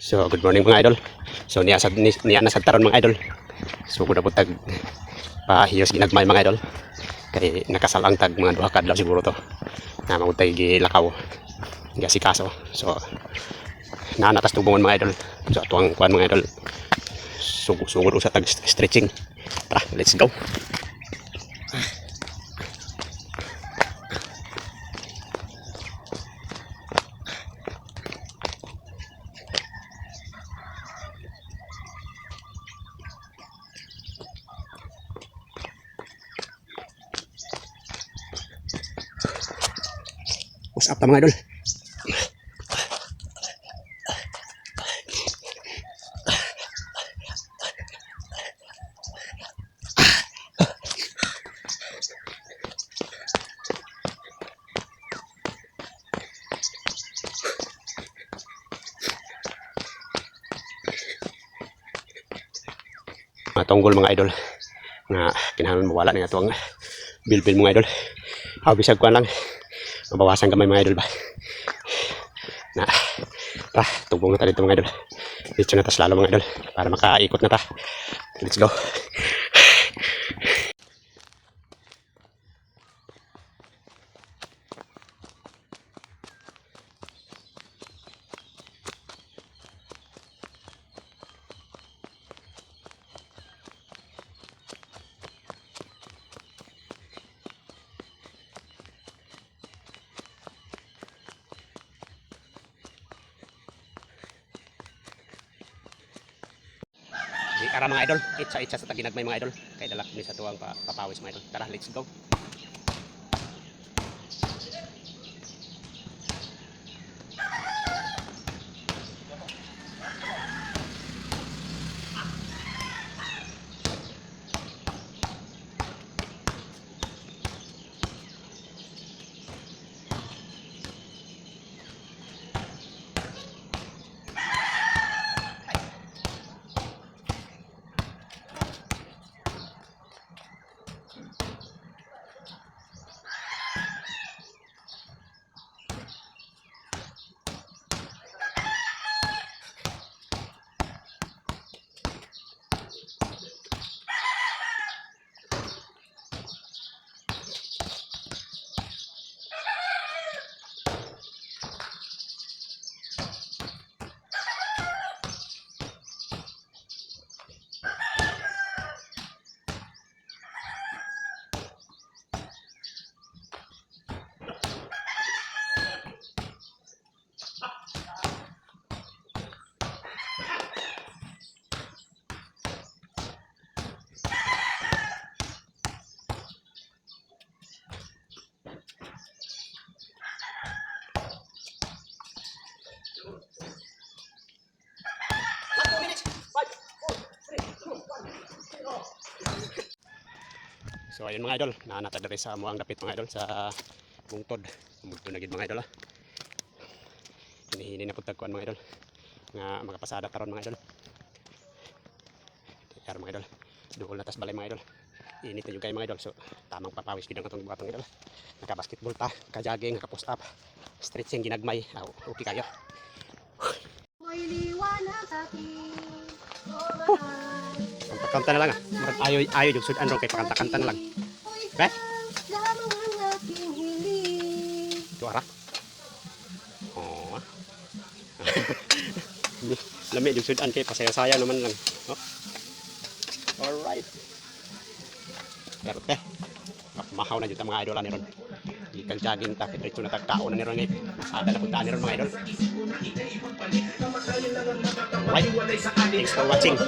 So, good morning mga idol. So, niya na sa taron mga idol. So, kuda po tag pahiyos ginagmay mga idol. Kay nakasalang tag mga duha kadlaw siguro to. Na mangutay gilakaw. Gasi kaso. So, naanatas tubungon mga idol. So, atuang kuan mga idol. Sugod usa tag stretching. Tara, let's go. What's up mga idol? Matunggol mga idol na kinahanglan mawala na ito ang bilbil mga idol. Bisag ko lang mabawasan kamay mga idol ba na tubong na tayo dito mga idol. Dito na tas lalo mga idol para makaikot na ta. Let's go. Tara mga idol, itsa sa taginagmay mga idol. Kay dalak ni sa tuwang papawis mga idol. Tara, let's go. So ayun mga idol, naanata diri sa muang dapit mga idol sa bungtod. Bungtod na gid mga idol. Hinihini na pud tagkuan mga idol nga makapasada karon mga idol. Kaya mga idol, duol na tas balay mga idol. Init na yung kay mga idol. So tamang papawis gid ang atong buhaton idol. Naka basketball ta, ka jogging, naka post up, stretching ginagmay. Okay kayo. May liwanag sa akin. Kanta na lang Marag ayo yung sudan ron kay pakanta-kanta na lang. Okay? Lamang ang aking hiling. Ito ara. Oh. Lami yung sudan kay pasaya-saya naman lang. Oh. Alright. Pero mahaw na dito mga idol ni ron. Ikan jogging ta dito na tagkao na ni ron ngay. Ada na punta ni ron mga idol. Alright. Thanks for watching.